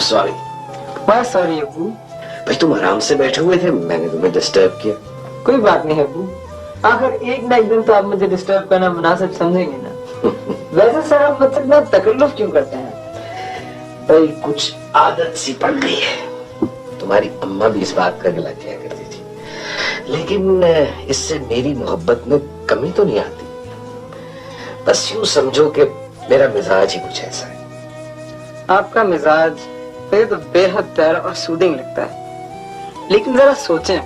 Sorry. Why sorry अब्बू? भाई तुम आराम से बैठे हुए थे, मैंने तुम्हें डिस्टर्ब किया। कोई बात नहीं अब्बू, आखिर एक ना एक दिन तो आप मुझे डिस्टर्ब करना मुनासिब समझेंगे ना। वैसे सर आप मुझसे इतना तकल्लुफ क्यों करते हैं? भाई कुछ आदत सी पड़ गई है। तुम्हारी अम्मा भी इस बात का गिला किया करती थी, लेकिन इससे मेरी मोहब्बत में कमी तो नहीं आती। बस यूं समझो कि मेरा मिजाज ही कुछ ऐसा है। आपका मिजाज मुझे तो बेहद प्यारा और सूदिंग लगता है, लेकिन जरा सोचें,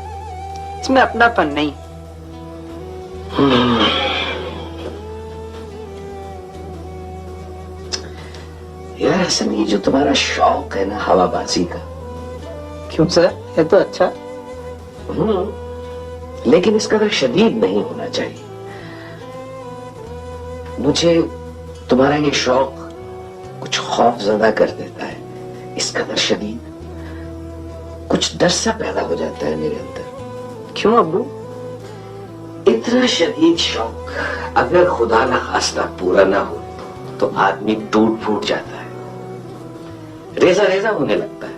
इसमें अपनापन नहीं। यार ऐसा नहीं, जो तुम्हारा शौक है ना हवाबाजी का। क्यों सर, ये तो अच्छा। लेकिन इस कदर शदीद नहीं होना चाहिए। मुझे तुम्हारा ये शौक कुछ खौफ ज़्यादा कर देता है। इस कदर शदीद, कुछ डर सा पैदा हो जाता है मेरे अंदर। क्यों अब्बू? इतना शदीद शौक अगर खुदा ना खास्ता पूरा ना हो तो आदमी टूट फूट जाता है, रेजा रेजा होने लगता है,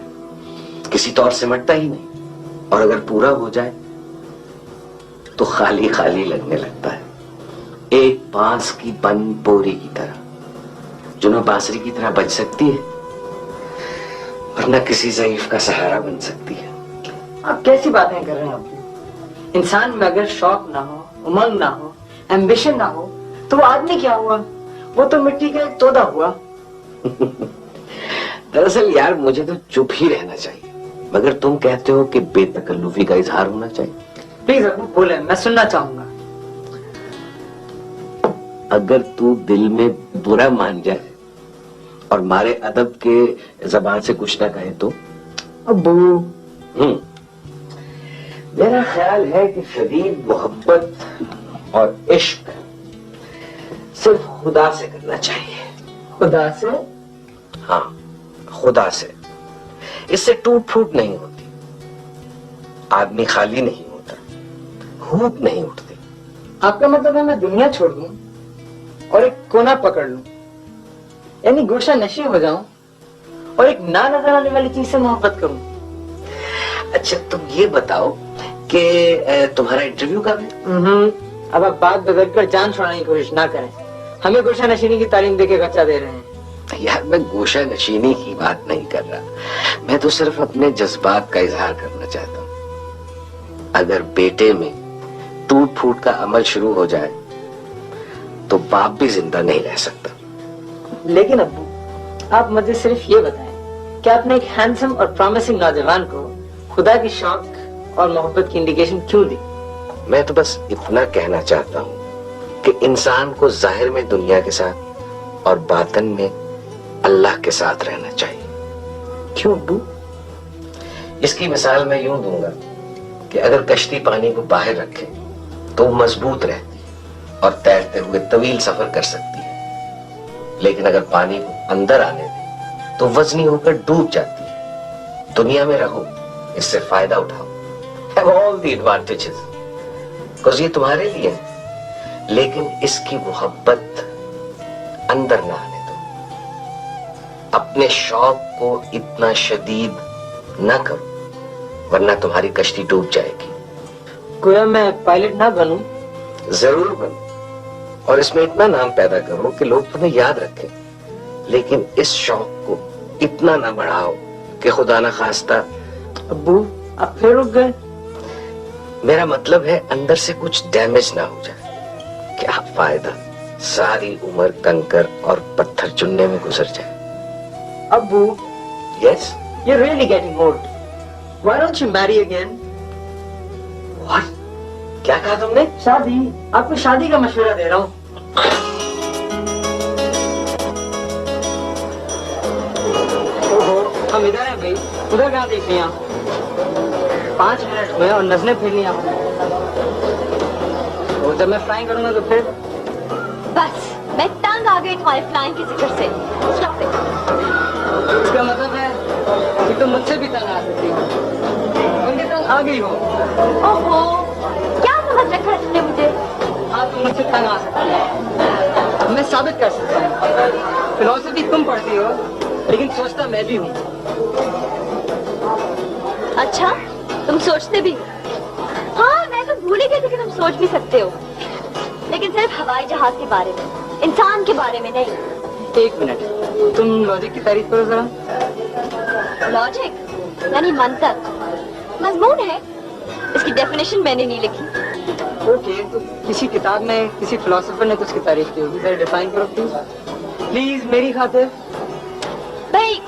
किसी तौर सिमटता ही नहीं। और अगर पूरा हो जाए तो खाली खाली लगने लगता है, एक बांस की बंद बोरी की तरह, जो न बांसुरी की तरह बज सकती है और न किसी ज़ईफ का सहारा बन सकती है। आप कैसी बातें कर रहे हैं अब्बू? इंसान में अगर शौक ना हो, उमंग ना हो, एम्बिशन ना हो, तो वो आदमी क्या हुआ? वो तो मिट्टी का एक तोता हुआ। दरअसल यार मुझे तो चुप ही रहना चाहिए, मगर तुम कहते हो कि बेतकल्लुफी का इजहार होना चाहिए। प्लीज अब्बू बोले, मैं सुनना चाहूंगा। अगर तू दिल में बुरा मान जाए और मारे अदब के जबान से कुछ ना कहे तो? अब्बू मेरा ख्याल है कि शदीद मोहब्बत और इश्क सिर्फ खुदा से करना चाहिए। खुदा से? हाँ, खुदा से। इससे टूट फूट नहीं होती, आदमी खाली नहीं होता, हुक नहीं उठती। आपका मतलब है मैं दुनिया छोड़ दूं और एक कोना पकड़ लूं, यानी गोशा नशी हो जाऊं और एक ना नजर आने वाली चीज से मोहब्बत करूं? अच्छा तुम ये बताओ कि तुम्हारा इंटरव्यू कब है? अब आप बात बदल कर जान छुड़ाने की कोशिश ना करें। हमें गोशा नशीनी की तालीम देके बच्चा दे रहे हैं। यार मैं गोशा नशीनी की बात नहीं कर रहा, मैं तो सिर्फ अपने जज्बात का इजहार करना चाहता हूँ। अगर बेटे में टूट फूट का अमल शुरू हो जाए तो बाप भी जिंदा नहीं रह सकता। लेकिन अब्बू आप मुझे सिर्फ ये बताएं कि आपने एक हैंडसम और प्रॉमिसिंग नौजवान को खुदा की शौक और मोहब्बत की इंडिकेशन क्यों दी? मैं तो बस इतना कहना चाहता हूँ कि इंसान को जाहिर में दुनिया के साथ और बातन में अल्लाह के साथ रहना चाहिए। क्यों अब्बू? इसकी मिसाल मैं यूं दूंगा कि अगर कश्ती पानी को बाहर रखे तो मजबूत रहती और तैरते हुए तवील सफर कर सकती है, लेकिन अगर पानी को अंदर आने दे तो वजनी होकर डूब जाती है। दुनिया में रहो, इससे फायदा उठाओ, have all the advantages, because ये तुम्हारे लिए है, लेकिन इसकी मोहब्बत अंदर ना आने दो। अपने शौक को इतना शदीद ना करो वरना तुम्हारी कश्ती डूब जाएगी। गोया मैं पायलट ना बनूं? जरूर बनो और इसमें इतना नाम पैदा करो कि लोग तुम्हें याद रखें, लेकिन इस शौक को इतना ना बढ़ाओ कि खुदा ना खास्ता। अब्बू आप फिर रुक गए? मेरा मतलब है अंदर से कुछ डैमेज ना हो जाए। क्या फायदा सारी उम्र कंकर और पत्थर चुनने में गुजर जाए। अब्बू yes, you're really getting old. Why don't you marry again? What? क्या कहा तुमने? शादी, आपको शादी का मशवरा दे रहा हूँ। ओहो, हम इधर हैं भाई, उधर कहाँ देख रही हैं आप? 5 मिनट हुए और नजरें फिरनी आपको। और जब मैं फ्लाइंग करूंगा तो फिर? बस मैं तंग आ गई तुम्हारे फ्लाइंग के जिक्र से। Stop it. इसका मतलब है कि तुम मुझसे भी तंग आ सकती हो, उनके तंग आ गई हो। ओहो, क्या समझ रखा है तुमने मुझे? हाँ तुम मुझसे तंग आ सकती हो, मैं साबित कर सकता हूँ। फिलॉसफी तुम पढ़ती हो, लेकिन सोचता मैं भी हूँ। अच्छा, तुम सोचते भी हो? हाँ, मैं तो भूल ही गई थी कि तुम सोच भी सकते हो, लेकिन सिर्फ हवाई जहाज के बारे में, इंसान के बारे में नहीं। एक मिनट, तुम लॉजिक की तारीफ करो जरा। लॉजिक यानी मंतक, मजमून है, इसकी डेफिनेशन मैंने नहीं लिखी। ओके, तो किसी किताब में किसी फिलोसोफर ने तो उसकी तारीफ की होगी, जरा डिफाइन करो प्लीज, प्लीज मेरी खातिर। भाई,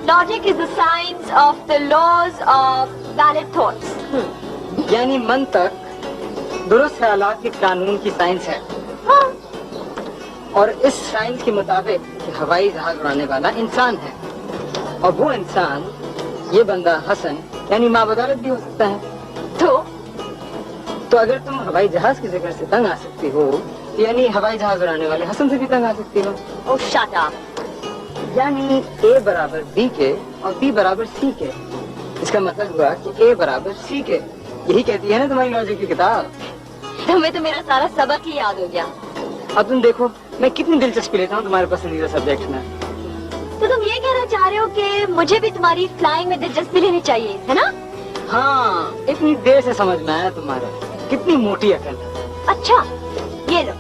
logic is the science of the laws of valid thoughts. यानी मंतक दुरुस्त ख्यालात के कानून की साइंस है। हाँ, और इस साइंस के मुताबिक हवाई जहाज उड़ाने वाला इंसान है, और वो इंसान, ये बंदा हसन यानी माँ बदौलत भी हो सकता है। तो अगर तुम हवाई जहाज के जिक्र से तंग आ सकती हो, यानी हवाई जहाज उड़ाने वाले हसन से भी तंग आ सकती हो। ओह शट अप। यानी A बराबर B के और B बराबर C के, इसका मतलब हुआ कि A बराबर C के। यही कहती है ना तुम्हारी लॉजिक की किताब। तुम्हें तो मेरा सारा सबक ही याद हो गया। अब तुम देखो मैं कितनी दिलचस्पी लेता हूँ तुम्हारे पसंदीदा सब्जेक्ट में। तो तुम ये कहना चाह रहे हो कि मुझे भी तुम्हारी फ्लाइंग में दिलचस्पी लेनी चाहिए, है ना? हाँ, इतनी देर से समझ में आया तुम्हारे, कितनी मोटी अकल है। अच्छा, ये लो।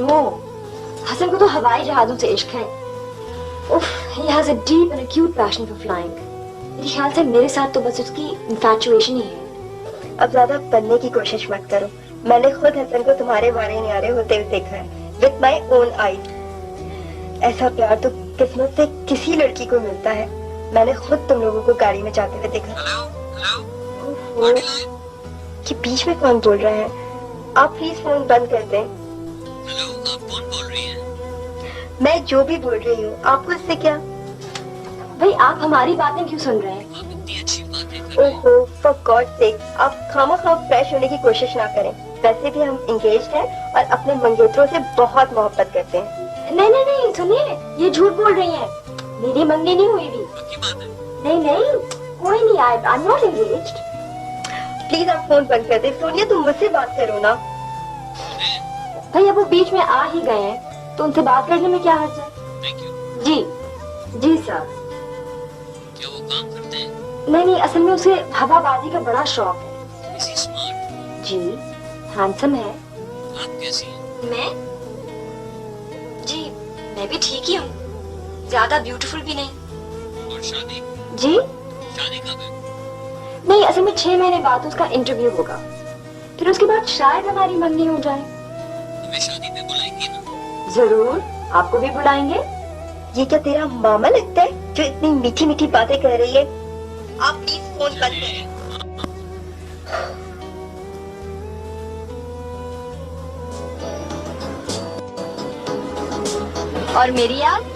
वो हसन को तो हवाई जहाजों से इश्क है। उफ, he has a deep and acute passion for flying. मेरे ख्याल से मेरे साथ तो बस उसकी infatuation ही है। अब ज्यादा बनने की कोशिश मत करो। मैंने खुद हसन को तुम्हारे बारे न्यारे होते हुए देखा है, विद माई ओन आईज। ऐसा प्यार तो किस्मत से किसी लड़की को मिलता है। मैंने खुद तुम लोगों को गाड़ी में जाते हुए देखा। ओहो, ये बीच में कौन बोल रहा है? आप प्लीज फोन बंद कर दें। हेलो, आप कौन बोल रही हैं? मैं जो भी बोल रही हूँ, आपको इससे क्या? भाई, आप हमारी बातें क्यों सुन रहे हैं? आप इतनी अच्छी बातें कर रहे हैं। ओहो, फॉर गॉड सेक, आप खामखा फ्रेश होने की कोशिश ना करें। वैसे भी हम एंगेज्ड हैं और अपने मंगेतरों से बहुत मोहब्बत करते हैं। नहीं नहीं नहीं, सुनिए, ये झूठ बोल रही हैं। मेरी मंगनी नहीं हुई भी। पक्की बात है? नहीं नहीं, कोई नहीं, I am not engaged. Please आप फोन बंद कर दे। सोनिया, तुम मुझसे बात करो ना। भाई, अब वो बीच में आ ही गए हैं, तो उनसे बात करने में क्या हर्ज है? Thank you. जी जी सर। क्या वो काम करते हैं? नहीं नहीं, असल में उसे हवाबाजी का बड़ा शौक है। इसी स्मार्ट? जी, हैंडसम है। आप कैसी हैं? मैं? जी, मैं भी ठीक ही हूँ, ज्यादा ब्यूटीफुल भी नहीं। और शादी? जी शादी कब है? नहीं, असल में 6 महीने बाद उसका इंटरव्यू होगा, फिर उसके बाद शायद हमारी मंगनी हो जाए। हमें शादी पे बुलाएंगी ना? जरूर, आपको भी बुलाएंगे। ये क्या तेरा मामा लगता है जो इतनी मीठी मीठी बातें कर रही है? आप प्लीज फोन बंद करें। और मेरी याद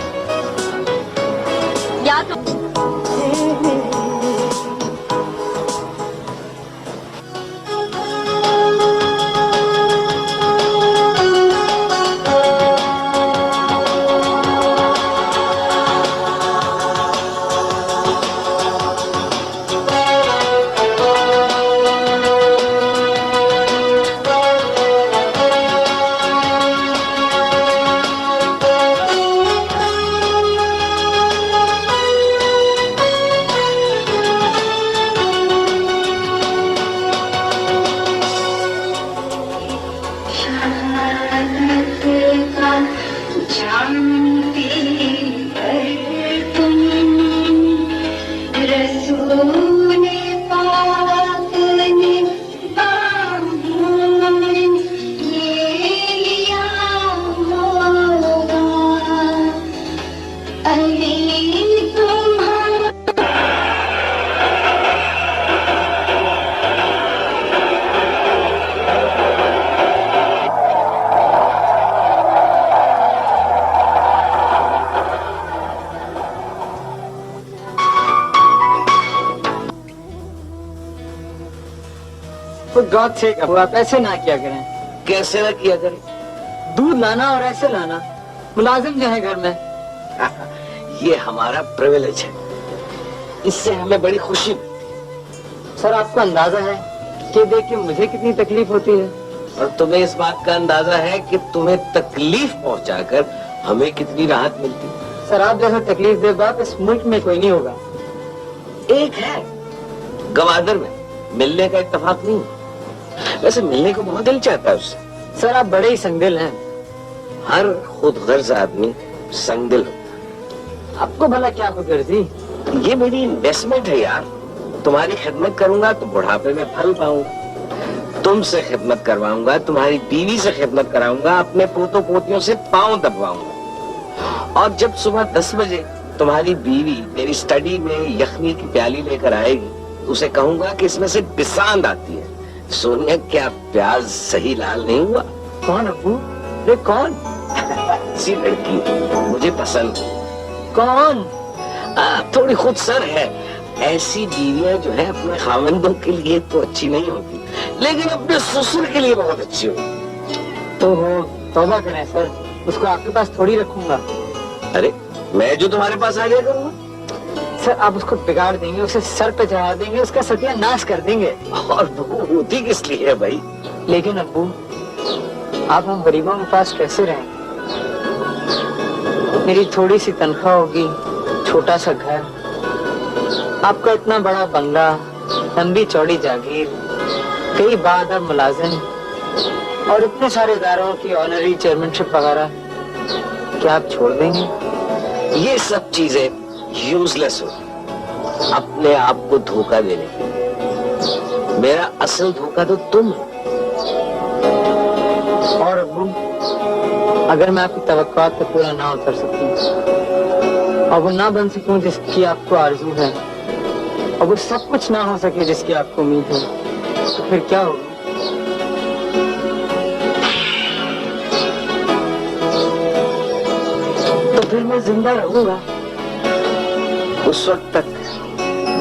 तो गॉड से आप ऐसे ना किया करें। कैसे ना किया करें? दूध लाना और ऐसे लाना, मुलाजिम जो है घर में। ये हमारा प्रिविलेज है, इससे हमें बड़ी खुशी मिलती सर, आपको अंदाजा है कि देख के मुझे कितनी तकलीफ होती है? है। और तुम्हें इस बात का अंदाजा है कि तुम्हें तकलीफ पहुंचाकर हमें कितनी राहत मिलती है। सर आप जैसा तकलीफ दे बाप इस मुल्क में कोई नहीं होगा। एक है गवादर में, मिलने का इत्तेफाक नहीं। वैसे मिलने को बहुत दिल चाहता है उससे। सर आप बड़े ही संगदिल हैं। हर खुद गर्ज आदमी संगदिल होता आपको भला क्या खुदगर्जी? है। ये मेरी इन्वेस्टमेंट है यार। तुम्हारी खिदमत करूंगा तो बुढ़ापे में फल पाऊंगा। तुमसे खिदमत करवाऊंगा, तुम्हारी बीवी से खिदमत कराऊंगा, अपने पोतों पोतियों से पांव दबवाऊंगा। और जब सुबह 10 बजे तुम्हारी बीवी मेरी स्टडी में यखनी की प्याली लेकर आएगी तो उसे कहूंगा कि इसमें से बिसांद आती है। सोनिया क्या प्याज सही लाल नहीं हुआ? कौन अब्बू? अरे कौन? ऐसी लड़की मुझे पसंद। कौन? थोड़ी खुद सर है। ऐसी बीवियां जो है अपने खावंदों के लिए तो अच्छी नहीं होती, लेकिन अपने ससुर के लिए बहुत अच्छी होती। तो हो तौबा करें सर, उसको आपके पास थोड़ी रखूंगा। अरे मैं जो तुम्हारे पास आ जाया करूंगा। सर आप उसको बिगाड़ देंगे, उसे सर पे चढ़ा देंगे, उसका सत्यानाश कर देंगे। और वो होती किस लिए है भाई? लेकिन अब्बू आप हम गरीबों के पास कैसे रहें? मेरी थोड़ी सी तनख्वाह होगी, छोटा सा घर, आपका इतना बड़ा बंगला, लंबी चौड़ी जागीर, कई बादर मुलाजिम और इतने सारे इदारों की ऑनरी चेयरमैनशिप वगैरह, क्या आप छोड़ देंगे? ये सब चीजें यूजलेस हो अपने आप को धोखा देने के लिए। मेरा असल धोखा तो तुम हो। और अब्बू अगर मैं आपकी तवक्कुआत पे पूरा ना उतर सकूं और वो ना बन सकूं जिसकी आपको आरज़ू है, और वो सब कुछ ना हो सके जिसकी आपको उम्मीद है, तो फिर क्या होगा? तो फिर मैं जिंदा रहूंगा उस वक्त तक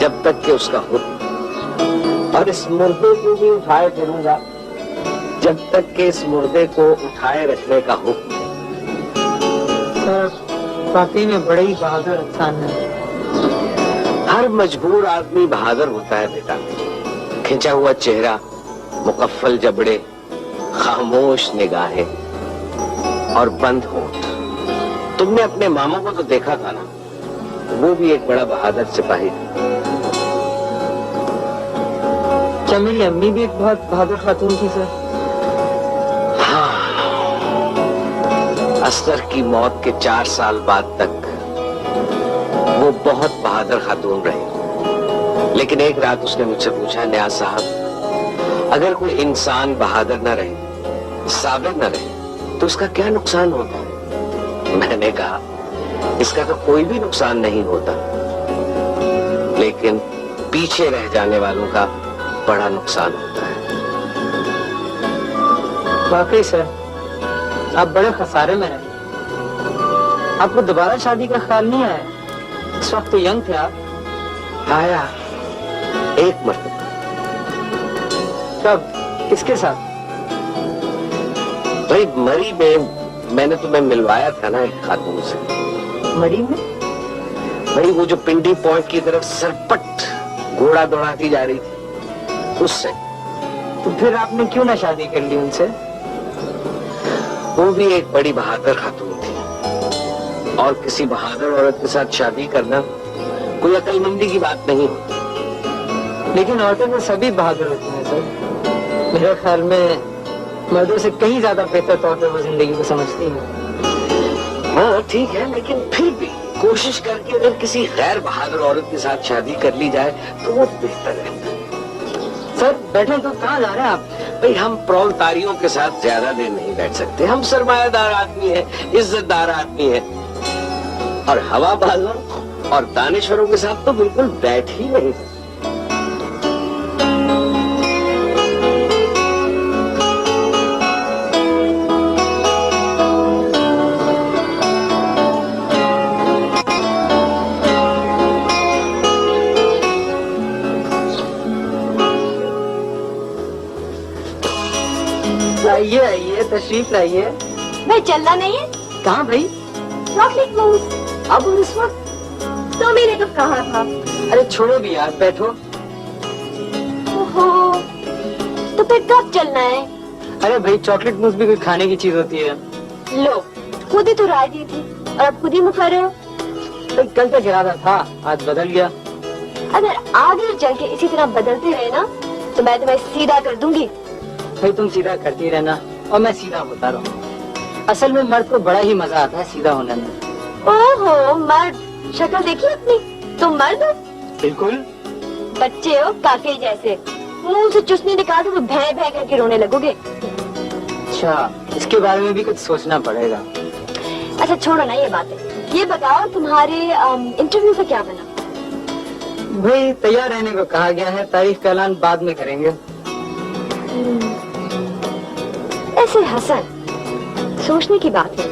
जब तक कि उसका हुक्म, और इस मुर्दे को भी उठाए फिरूंगा जब तक कि इस मुर्दे को उठाए रखने का हुक्म। सर वाकई में बड़े ही बहादुर इंसान है। हर मजबूर आदमी बहादुर होता है बेटा। खिंचा हुआ चेहरा, मुकफ्फल जबड़े, खामोश निगाहें और बंद होंठ। तुमने अपने मामा को तो देखा था ना, वो भी एक बड़ा बहादुर सिपाही था। क्या मेरी अम्मी भी एक बहुत बहादुर खातून थी सर? हाँ, असगर की मौत के 4 साल बाद तक वो बहुत बहादुर खातून रही। लेकिन एक रात उसने मुझसे पूछा, नियाज साहब अगर कोई इंसान बहादुर न रहे, साबिर न रहे, तो उसका क्या नुकसान होता है? मैंने कहा इसका तो कोई भी नुकसान नहीं होता, लेकिन पीछे रह जाने वालों का बड़ा नुकसान होता है। वाकई सर आप बड़े खसारे में रहे। आपको दोबारा शादी का ख्याल नहीं आया? इस वक्त तो यंग थे आप। आया एक मर्तबा। कब? किसके साथ? भाई मरी में मैंने तुम्हें मिलवाया था ना एक खातून से। मरी में? भाई वो जो पिंडी पॉइंट की तरफ सरपट घोड़ा दौड़ाती जा रही थी, उससे। तो फिर आपने क्यों ना शादी कर ली उनसे? वो भी एक बड़ी बहादुर खातून थी, और किसी बहादुर औरत के साथ शादी करना कोई अक्लमंदी की बात नहीं होती। लेकिन औरतें तो सभी बहादुर होती हैं सर। मेरे ख्याल में मर्दों से कहीं ज्यादा बेहतर तौर पर वो जिंदगी को समझती हैं। हाँ ठीक है, लेकिन फिर भी कोशिश करके अगर किसी गैर बहादुर औरत के साथ शादी कर ली जाए तो वो बेहतर रहता है। सर बैठे तो कहाँ जा रहे हैं आप? भाई हम प्रौलतारियों के साथ ज्यादा देर नहीं बैठ सकते। हम सरमायादार आदमी हैं, इज्जतदार आदमी हैं, और हवाबाजों और दानिश्वरों के साथ तो बिल्कुल बैठ ही नहीं सकते। आइए आइए, तशरीफ लाइए। भाई चलना नहीं है? कहाँ भाई? Chocolate mousse. अब इस वक्त? तो मैंने कब कहा था? अरे छोड़ो भी यार, बैठो। ओहो, तो फिर कब चलना है? अरे भाई चॉकलेट मूस भी कोई खाने की चीज होती है? लो खुद ही तो राय दी थी और अब खुद ही मुकर रहे हो। भाई कल तक इरादा था, आज बदल गया। अगर आगे चल के इसी तरह बदलते रहे ना तो मैं तुम्हें सीधा कर दूंगी। भाई तुम सीधा करती रहना और मैं सीधा होता रहूं। असल में मर्द को बड़ा ही मजा आता है सीधा होने में। ओहो मर्द, शक्ल देखी अपनी, तुम मर्द हो? बिल्कुल। बच्चे हो काफी जैसे, मुंह से चुस्नी निकाल के भय भय करके रोने लगोगे। अच्छा, इसके बारे में भी कुछ सोचना पड़ेगा। अच्छा छोड़ो ना ये बातें, ये बताओ तुम्हारे इंटरव्यू का क्या बना? भाई तैयार रहने को कहा गया है, तारीख का ऐलान बाद में करेंगे। ऐसे हसन, सोचने की बात है,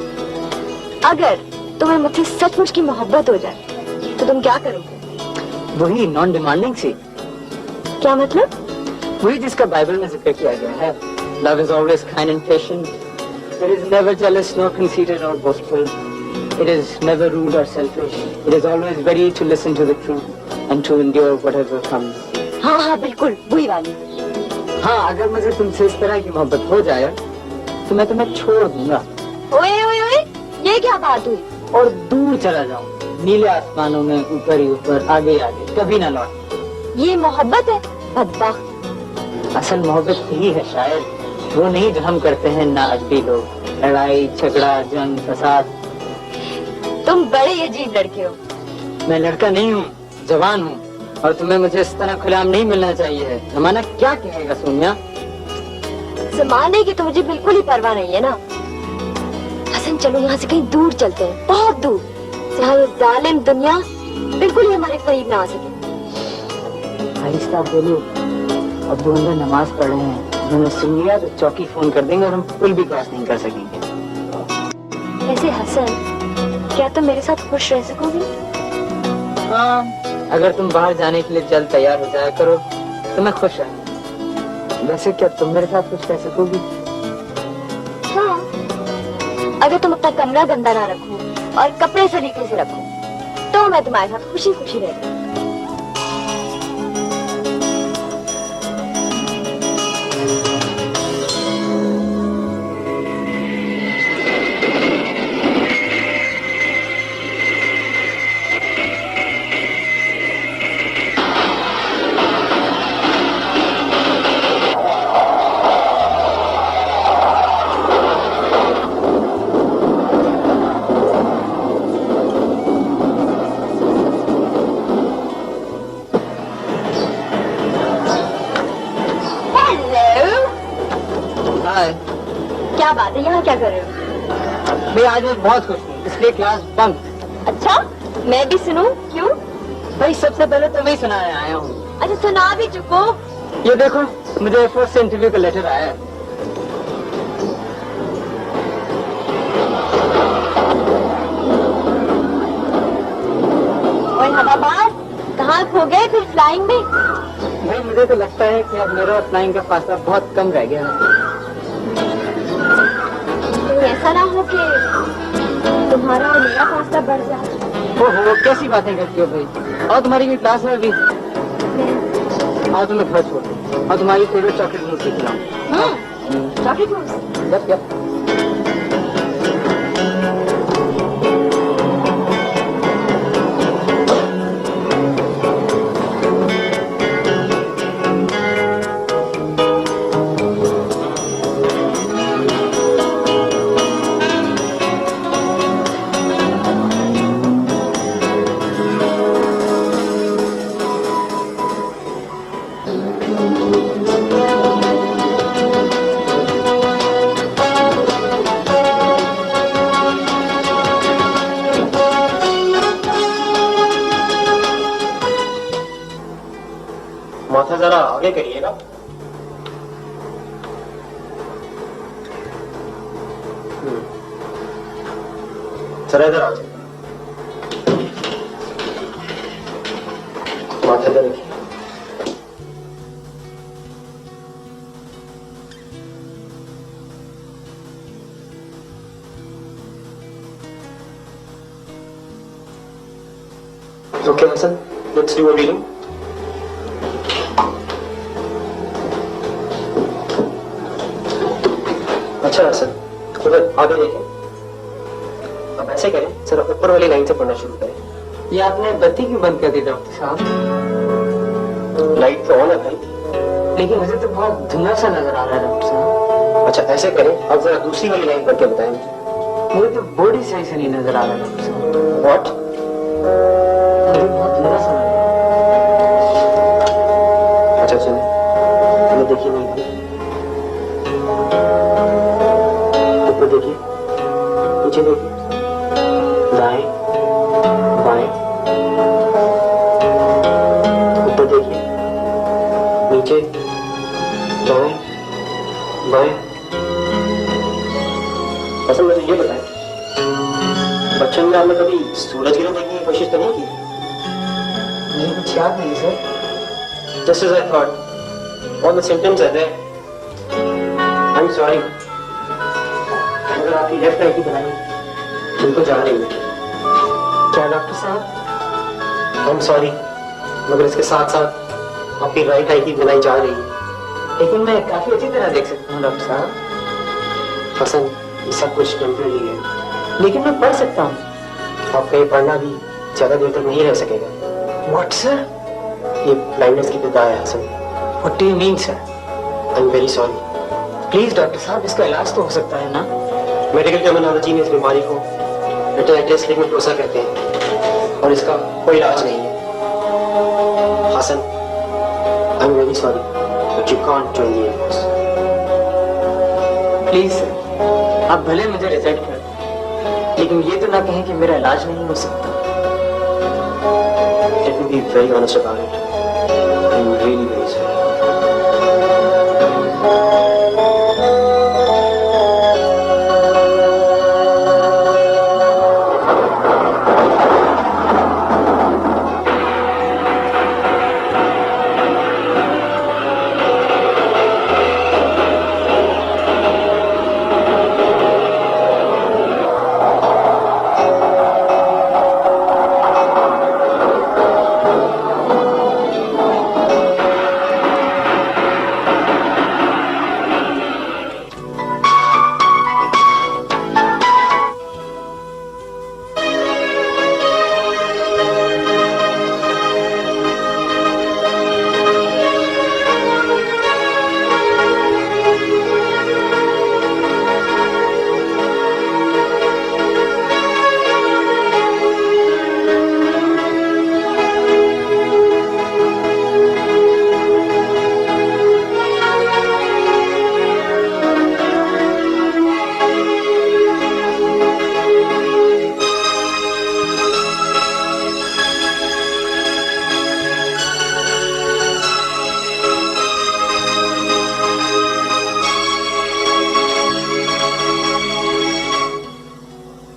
अगर तुम्हें मुझसे सचमुच की मोहब्बत हो जाए तो तुम क्या करोगे? वही नॉन डिमांडिंग सी। क्या मतलब? वही जिसका बाइबल में जिक्र किया गया है। Love is always kind and patient. It is never jealous nor conceited or boastful. It is never rude or selfish. It is always ready to listen to the truth and to endure whatever comes. हाँ हाँ बिल्कुल वही वाली। हाँ, अगर मुझे तुमसे इस तरह की मोहब्बत हो जाए तो मैं तुम्हें छोड़ दूंगा ओए ओए ओए, ये क्या बात हुई? और दूर चला जाऊं, नीले आसमानों में, ऊपर ही ऊपर, आगे आगे, कभी ना लौट। ये मोहब्बत है? बदबख्त। असल मोहब्बत यही है शायद, वो नहीं जो हम करते हैं ना अगली लोग। लड़ाई झगड़ा जंग फसाद। तुम बड़े अजीब लड़के हो। मैं लड़का नहीं हूँ, जवान हूँ, और तुम्हें मुझे इस तरह खुलेआम नहीं मिलना चाहिए। जमाना क्या कहेगा सोनिया? जमाने की तो मुझे बिल्कुल ही परवाह नहीं है ना। हसन चलो यहाँ से कहीं दूर चलते हैं, बहुत दूर, जहाँ ये जालिम दुनिया बिल्कुल ही हमारे करीब ना आ सके। आहिस्ता बोलो, अब वो अंदर नमाज पढ़ रहे हैं, उन्होंने सुन लिया तो चौकी फोन कर देंगे और हम पुल भी क्रॉस नहीं कर सकेंगे। वैसे हसन, क्या तुम मेरे साथ खुश रह सकोगे? हाँ, अगर तुम बाहर जाने के लिए जल्द तैयार हो जाया करो तो मैं खुश रहूंगा। वैसे क्या तुम मेरे साथ खुश रह सकोगी? हाँ, अगर तुम अपना कमरा गंदा ना रखो और कपड़े सलीके से रखो तो मैं तुम्हारे साथ खुशी खुशी रहूंगी। क्या बात है, यहाँ क्या कर रहे हो? मैं आज बहुत खुश हूँ, इसलिए क्लास बंक। अच्छा, मैं भी सुनूं? क्यों? भाई सबसे पहले तो मैं ही सुनाने आया हूँ। अच्छा सुना भी चुको। ये देखो, मुझे फर्स्ट इंटरव्यू का लेटर आया है। और हवाबाज, कहाँ खो गए फिर फ्लाइंग में? भाई मुझे तो लगता है कि अब मेरा और फ्लाइंग का फासला बहुत कम रह गया है। तो ऐसा ना हो कि तुम्हारा और मेरा फासला बढ़ जाए। ओहो, कैसी बातें करती हो भाई? और तुम्हारी कोई क्लास है अभी? और तुम्हें घर छोड़ दो और तुम्हारी फेवरेट चॉकलेट मूस खिलाऊं। Chocolate mousse? Yup yup. माथा जरा आगे करिएगा। जरा इधर आ जाइए, माथा इधर रखिए। Okay, Hasan, let's do a reading. अच्छा सर, उधर आगे देखें। अब ऐसे करें, सर ऊपर वाली लाइन से पढ़ना शुरू करें। ये आपने बत्ती क्यों बंद कर दी डॉक्टर साहब? लाइट तो ऑन है भाई। लेकिन मुझे तो बहुत धुंधला सा नजर आ रहा है डॉक्टर साहब। अच्छा ऐसे करें, आप जरा दूसरी वाली लाइन करके बताएं मुझे। मुझे तो बोर्ड ही सही से नहीं नजर आ रहा डॉक्टर साहब। व्हाट? मुझे बहुत धुंधला सा लग रहा अच्छा सुनिए, हमें देखिए नहीं ऊपर देखिए, नीचे देखिए, दाएं बाएं, ऊपर देखिए, नीचे दाएं बाएं। असल में ये बताएं, बचपन में आपने कभी सूरज गिरह देखने की कोशिश तो नहीं की? मुझे कुछ याद नहीं sir. Just as I thought, all the symptoms are there. I'm sorry. अगर आपकी लेफ्ट आई की दवाई तुमको जा रही है। क्या डॉक्टर साहब? I'm sorry, मगर इसके साथ साथ आपकी राइट आई की दवाई जा रही है। लेकिन मैं काफी अच्छी तरह देख सकता हूँ डॉक्टर साहब। हसन, ये सब कुछ टेम्पररी है। लेकिन मैं पढ़ सकता हूँ। आपका ये पढ़ना भी ज्यादा देर तक नहीं रह सकेगा। What sir? ये ब्लाइंडनेस की बिदा है Hasan. What do you mean sir? I'm very sorry. Please doctor साहब, इसका इलाज तो हो सकता है ना? मेडिकल टर्मिनोलॉजी में इस बीमारी को रेटिनाइटिस पिगमेंटोसा कहते हैं और इसका कोई इलाज नहीं है। Hasan, I'm very sorry, but you can't join the Air Force. Please sir, आप भले मुझे रिजेक्ट कर दें, लेकिन ये तो ना कहें कि मेरा इलाज नहीं हो सकता। Let me be very honest about it. I'm really very sorry.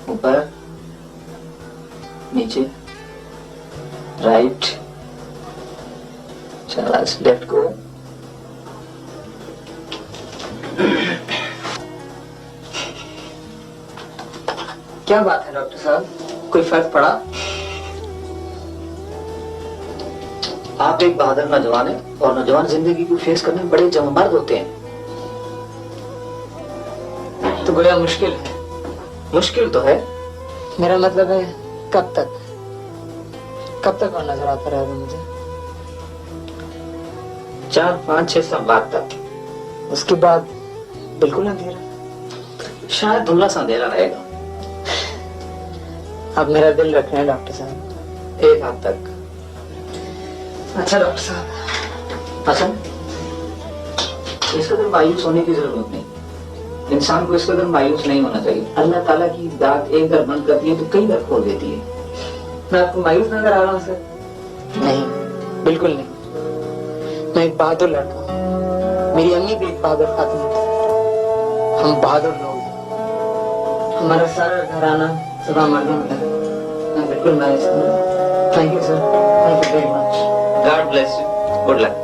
ऊपर, नीचे, राइट, चला लेफ्ट को। क्या बात है डॉक्टर साहब, कोई फर्क पड़ा? आप एक बहादुर नौजवान हैं और नौजवान जिंदगी को फेस करने में बड़े जममर्द होते हैं। तो गोया मुश्किल है। मुश्किल तो है। मेरा मतलब है कब तक और नजर आता रहेगा मुझे? 4, 5, 6 साल बाद तक। उसके बाद बिल्कुल अंधेरा। शायद धुंधला सा अंधेरा रहेगा। आप मेरा दिल रख रहे हैं डॉक्टर साहब। एक हद तक। अच्छा डॉक्टर साहब। हसन, इस कदर मायूस होने की जरूरत नहीं। इंसान को इस कदर मायूस नहीं होना चाहिए। अल्लाह ताला की दात एक दर बंद करती है तो कई दर खोल देती है। मैं आपको मायूस नजर आ रहा हूँ सर? नहीं, बिल्कुल नहीं। मैं एक बहादुर लड़का हूँ। मेरी अम्मी भी एक बहादुर खातून थी। हम बहादुर लोग हैं। हमारा सारा घराना सदा मर्दों का है। मैं बिल्कुल मायूस नहीं। Thank you sir, thank you very much. God bless you. Good luck.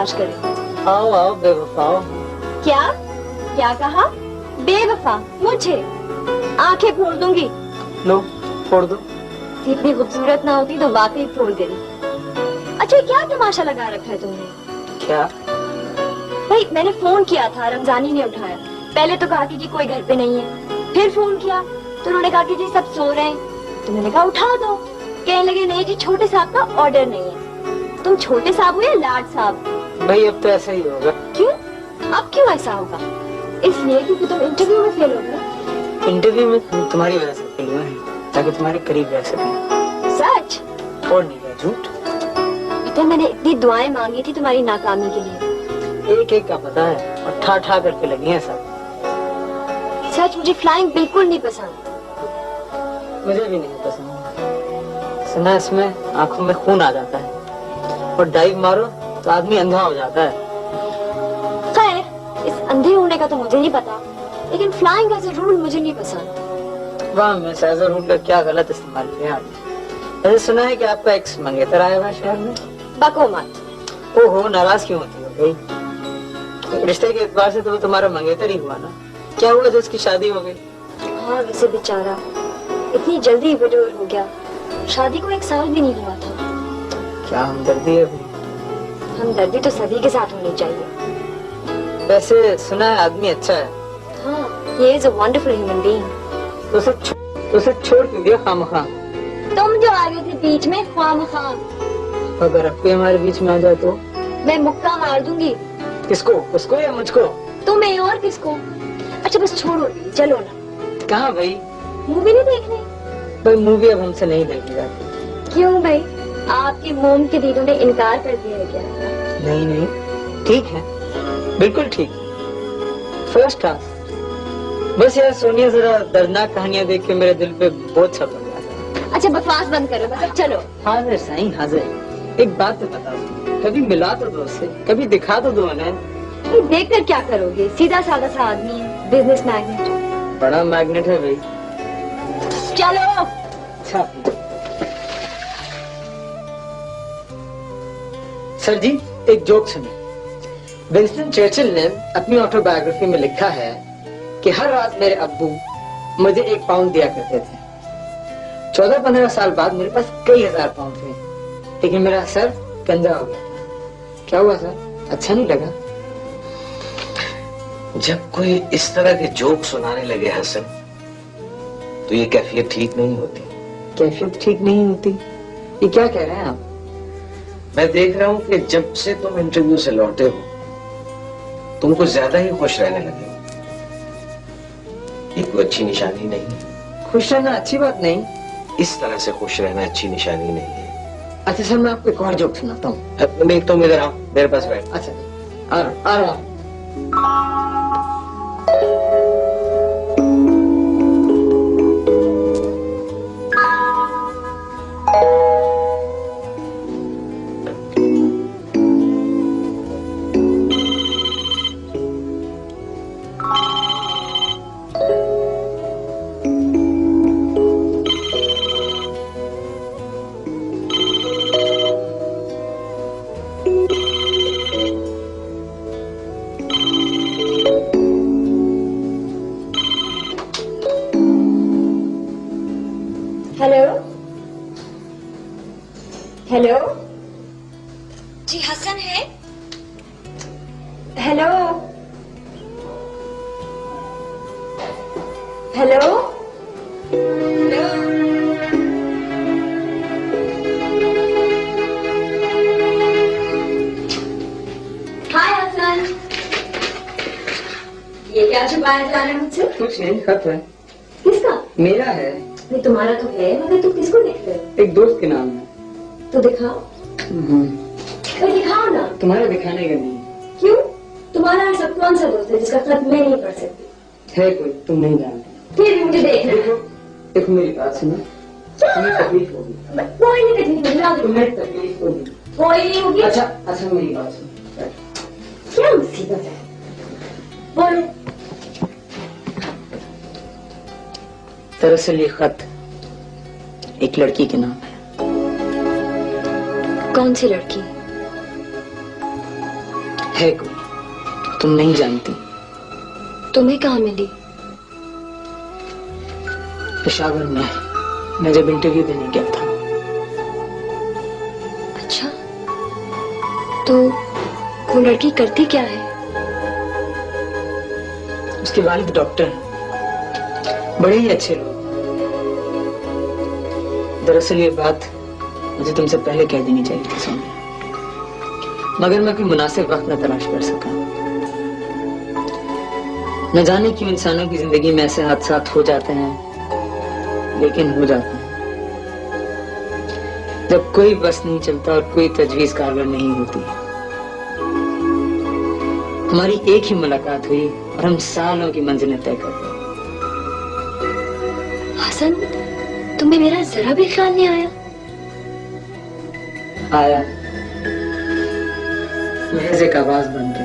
तलाश करें। आओ आओ बेवफाओ। क्या क्या कहा? बेवफा मुझे? आंखें फोड़ दूंगी। लो फोड़ दो। इतनी खूबसूरत ना होती तो वाकई फोड़ गई। अच्छा क्या तमाशा लगा रखा है तुमने? क्या? भाई मैंने फोन किया था, रमजानी ने उठाया। पहले तो कहा कि जी कोई घर पे नहीं है, फिर फोन किया तो उन्होंने कहा कि जी सब सो रहे हैं, तो मैंने कहा उठा दो। कहने लगे नहीं जी छोटे साहब का ऑर्डर नहीं है। तुम छोटे साहब हो या लाड साहब? भाई अब तो ऐसा ही होगा। क्यों? अब क्यों ऐसा होगा? इसलिए क्योंकि तुम इंटरव्यू में फेल हो गए। इंटरव्यू में तुम्हारी वजह से फेल हुए हैं ताकि तुम्हारे करीब रह सकें। सच? और नहीं है झूठ। बेटा मैंने इतनी दुआएं मांगी थी तुम्हारी नाकामी के लिए। एक एक का पता है और ठा ठा करके लगी हैं सब। सच मुझे फ्लाइंग बिल्कुल नहीं पसंद। मुझे भी नहीं पसंद। सुना इसमें आंखों में खून आ जाता है और डाइव मारो तो आदमी अंधा हो जाता है। खैर इस अंधे होने का तो मुझे नहीं पता, लेकिन फ्लाइंग एज अ रूल मुझे नहीं पसंद। वाह मैं एज अ रूल का क्या गलत इस्तेमाल किया। मैंने सुना है कि आपका एक्स मंगेतर आया हुआ शहर में। बको मत। ओहो नाराज क्यों होती हो भाई? रिश्ते के एतबार से तो तुम्हारा मंगेतर ही हुआ ना। क्या हुआ जो उसकी शादी हो गई? हाँ वैसे बेचारा इतनी जल्दी विडोर हो गया, शादी को 1 साल भी नहीं हुआ था। क्या हमदर्दी है भाई? हमदर्दी तो सभी के साथ होनी चाहिए। वैसे सुना है आदमी अच्छा है। हाँ he is a wonderful human being। तो उसे छोड़ क्यों दिया खामखा? तुम जो आ गए थे बीच में खामखा। अगर अब कोई हमारे बीच में आ जाए तो मैं मुक्का मार दूंगी। किसको? उसको या मुझको? तुम्हें और किसको? अच्छा बस छोड़ो, चलो ना। कहाँ भाई? मूवी नहीं देखनी? भाई मूवी अब हमसे नहीं देखी जाती। क्यों भाई? आपके मोम के दीदों ने इनकार कर दिया है क्या? नहीं नहीं ठीक है, बिल्कुल ठीक, फर्स्ट क्लास। बस यार सोनिया जरा दर्दनाक कहानियां देख के मेरे दिल पे बोझ सा पड़ जाता है। अच्छा बकवास बंद करो, बस अब चलो। हाजिर साईं हाजिर। एक बात तो बता दो, कभी मिला तो दो उससे, कभी दिखा तो दो उन्हें। देख कर क्या करोगे? सीधा साधा सा आदमी है, बिजनेस मैग्नेट। बड़ा मैग्नेट है भाई। चलो। अच्छा सर जी एक जोक सुनिए। विंस्टन चर्चिल ने अपनी ऑटोबायोग्राफी में लिखा है कि हर रात मेरे अब्बू मुझे 1 पाउंड दिया करते थे। 14-15 साल बाद मेरे पास कई हजार पाउंड थे, लेकिन मेरा सर गंजा हो गया। क्या हुआ सर? अच्छा नहीं लगा? जब कोई इस तरह के जोक सुनाने लगे हसन, तो ये कैफियत ठीक नहीं होती। कैफियत ठीक नहीं होती? ये क्या कह रहे हैं आप? मैं देख रहा हूं कि जब से तुम इंटरव्यू से लौटे हो, तुम कुछ ज्यादा ही खुश रहने लगे हो। ये कोई अच्छी निशानी नहीं है। खुश रहना अच्छी बात नहीं। इस तरह से खुश रहना अच्छी निशानी नहीं है। अच्छा सर मैं आपको एक और जोक सुनाता हूँ। मैं तुम इधर आओ, मेरे पास बैठ। अच्छा आ रहा हूँ। हेलो हेलो जी हसन है? Hello hello hello hi Hasan, ये क्या छुपाया जा रहा है मुझसे? कुछ नहीं, खत है। किसका? मेरा है। नहीं तुम्हारा तो है, मगर तुम किसको देख रहे हो? एक दोस्त के नाम है। तो दिखाओ। तो दिखाओ ना। तुम्हारे दिखाने का नहीं। क्यों? तुम्हारा ऐसा कौन सा दोस्त है जिसका खत मैं नहीं पढ़ सकती? है कोई, तुम नहीं जानते। फिर भी मुझे देखना है। देखो देखो मेरी बात सुनो, तुम्हें तकलीफ होगी। कोई नहीं तकलीफ होगी। तुम्हें तकलीफ होगी। कोई नहीं होगी। अच्छा मेरी बात सुनो। क्या मुसीबत है? बोलो। दरअसल ये खत एक लड़की के नाम है। कौन सी लड़की? है कोई, तुम नहीं जानती। तुम्हें कहाँ मिली? पेशावर में मैं जब इंटरव्यू देने गया था। अच्छा, तो वो लड़की करती क्या है? उसके वालिद डॉक्टर हैं, बड़े ही अच्छे लोग। दरअसल ये बात मुझे तुमसे पहले कह देनी चाहिए थी सोनिया, मगर मैं कोई मुनासिब वक्त न तलाश कर सका। न जाने क्यों इंसानों की जिंदगी में ऐसे हादसात हो जाते हैं, लेकिन हो जाते हैं जब कोई बस नहीं चलता और कोई तजवीज कारगर नहीं होती। हमारी एक ही मुलाकात हुई और हम सालों की मंजिलें तय कर गए। हसन, तुम्हें मेरा जरा भी ख्याल नहीं आया? आया, महज एक आवाज बन के,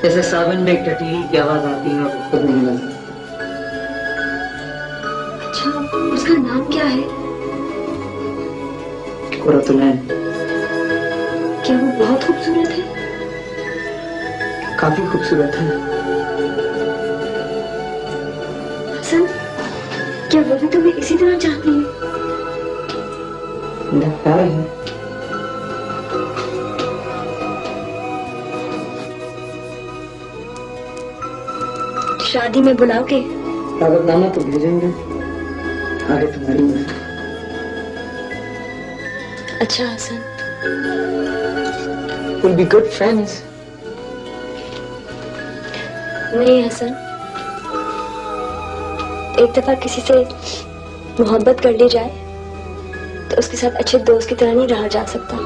जैसे सावन में एक टटीली की आवाज आती है और खुद नहीं बनती। अच्छा, उसका नाम क्या है? कुरतुलैन। क्या वो बहुत खूबसूरत है? काफी खूबसूरत है। हसन, क्या वो भी तुम्हें इसी तरह चाहती है? मेरा प्यार है। शादी में बुलाओगे? दावतनामा तो भेजेंगे, आगे तुम्हारी मर्जी। अच्छा Hasan, We'll be good friends. नहीं हसन, एक दफा किसी से मोहब्बत कर ली जाए तो उसके साथ अच्छे दोस्त की तरह नहीं रहा जा सकता।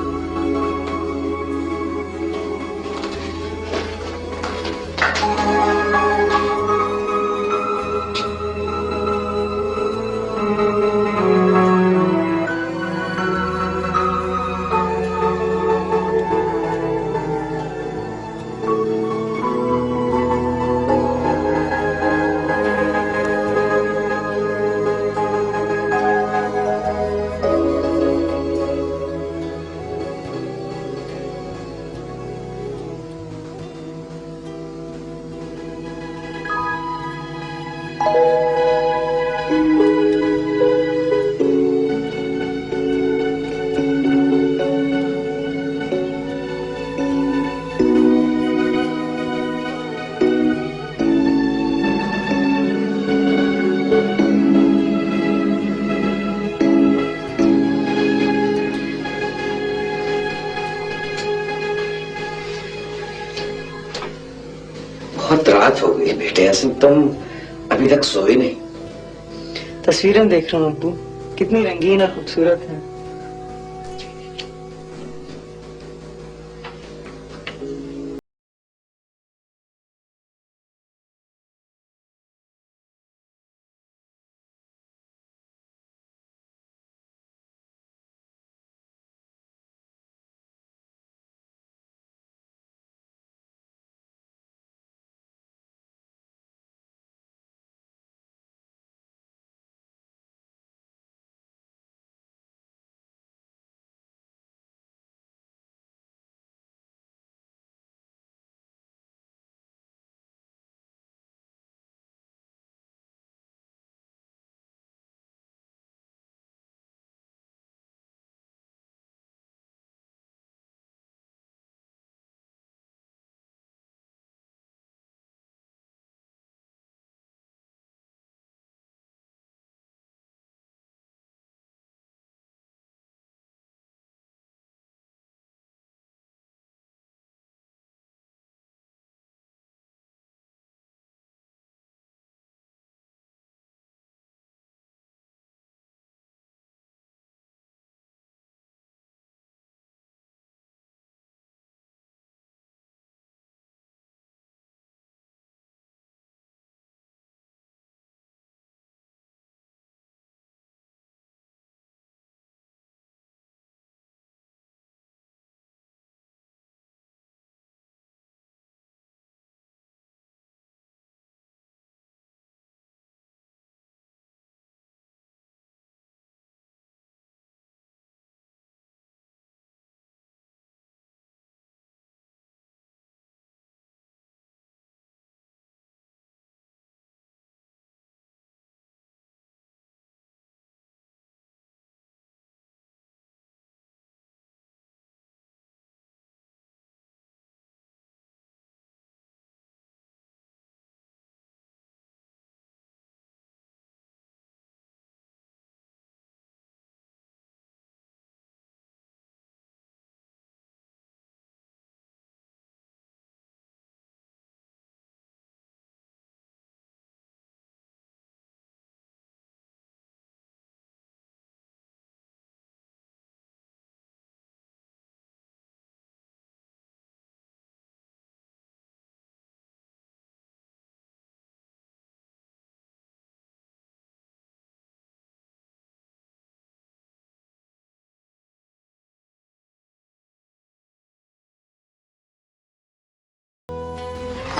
बहुत रात हो गई बेटे, ऐसे तुम अभी तक सोए नहीं। तस्वीरें देख रहा हूँ अब्बू, कितनी रंगीन और खूबसूरत है।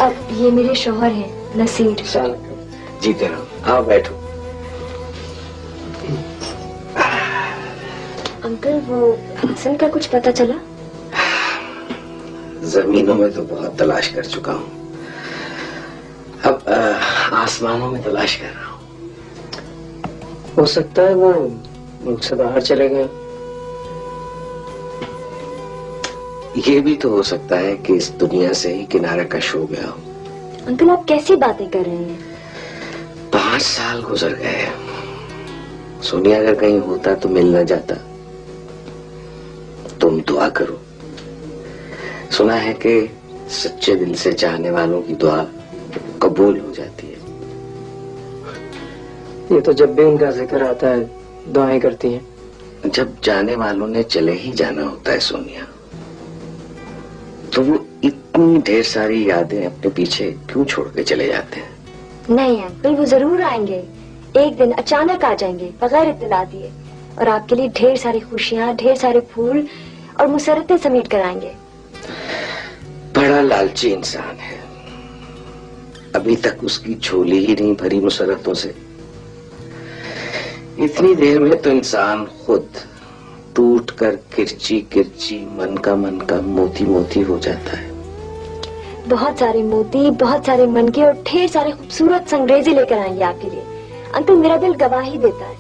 अब ये मेरे शौहर हैं, नसीर। जीते रहो, आओ बैठो। अंकल, वो हसन का कुछ पता चला? जमीनों में तो बहुत तलाश कर चुका हूँ, अब आसमानों में तलाश कर रहा हूँ। हो सकता है वो मुल्क से बाहर चले गए। ये भी तो हो सकता है कि इस दुनिया से ही किनारा कश हो गया हो। अंकल, आप कैसी बातें कर रहे हैं? 5 साल गुजर गए। सोनिया अगर कहीं होता तो मिल न जाता। तुम दुआ करो। सुना है कि सच्चे दिल से चाहने वालों की दुआ कबूल हो जाती है। ये तो जब भी उनका जिक्र आता है दुआएं करती हैं। जब जाने वालों ने चले ही जाना होता है सोनिया, तो वो इतनी ढेर सारी यादें अपने पीछे क्यों छोड़ के चले जाते हैं? नहीं अंकल, वो जरूर आएंगे। एक दिन अचानक आ जाएंगे बगैर इत्तला दिए, और आपके लिए ढेर सारी खुशियाँ, ढेर सारे फूल और मुसरतें समेट कर आएंगे। बड़ा लालची इंसान है, अभी तक उसकी झोली ही नहीं भरी मुसरतों से। इतनी देर में तो इंसान खुद टूट कर किरची किरची मन का मोती मोती हो जाता है। बहुत सारे मोती, बहुत सारे मनके और ढेर सारे खूबसूरत संगरेजे लेकर आएंगे आपके लिए। अंकल, मेरा दिल गवाही देता है।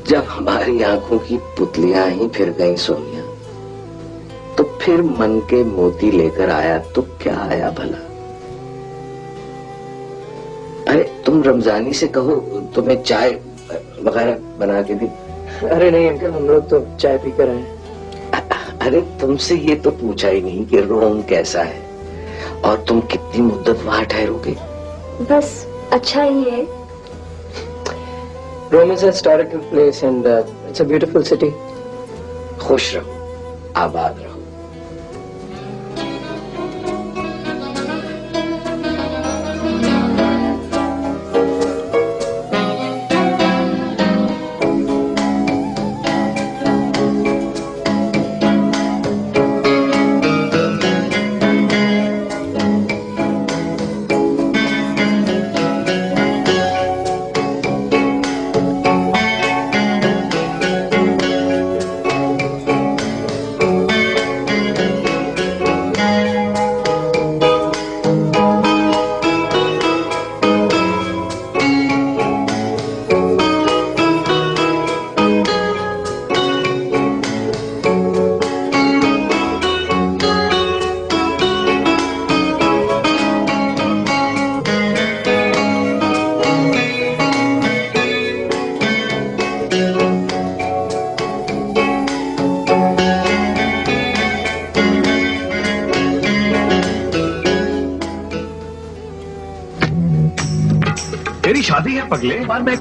जब हमारी आंखों की पुतलियां ही फिर गई सोनिया, तो फिर मन के मोती लेकर आया तो क्या आया भला? अरे तुम रमजानी से कहो तुम्हें चाय वगैरह बना के दी। अरे नहीं अंकल, हम लोग तो चाय पी कर आए। अरे तुमसे ये तो पूछा ही नहीं कि रोम कैसा है और तुम कितनी मुद्दत वहां ठहरोगे। बस अच्छा ही है। Rome is a historical place and it's a beautiful city. खुश रहो, आबाद रहो। तेरी शादी है पगले, बार मैं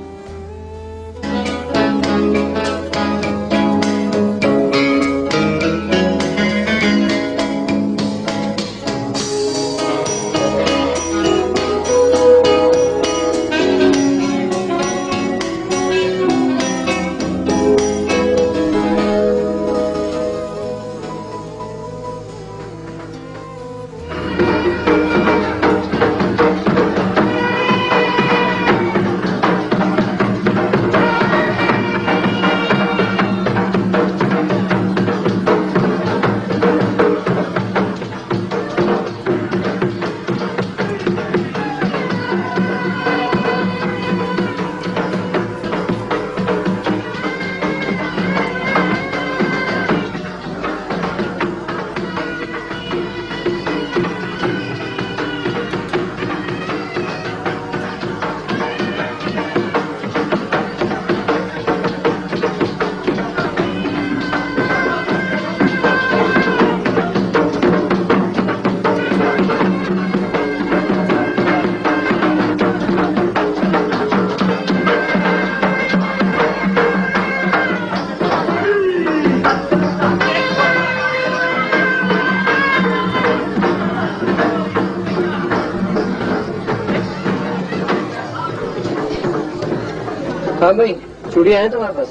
हाँ भाई, चूड़ियाँ हैं तुम्हारे पास?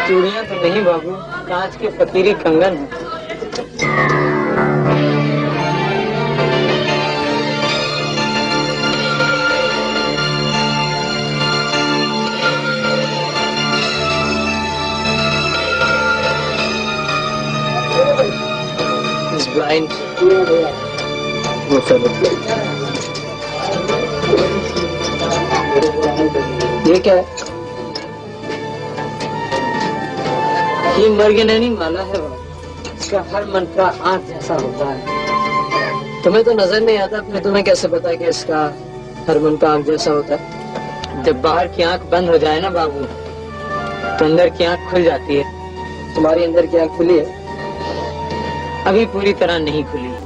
चूड़ियाँ तो नहीं बाबू, कांच के फकीरी कंगन है। लाइन ये क्या है? ये मर्गनैनी माला है वो। इसका हर मंत्रा आंख जैसा होता है। तुम्हें तो नजर नहीं आता, फिर तुम्हें कैसे पता कि इसका हर मन का आंख जैसा होता है? जब बाहर की आंख बंद हो जाए ना बाबू, तो अंदर की आंख खुल जाती है। तुम्हारी अंदर की आंख खुली है? अभी पूरी तरह नहीं खुली।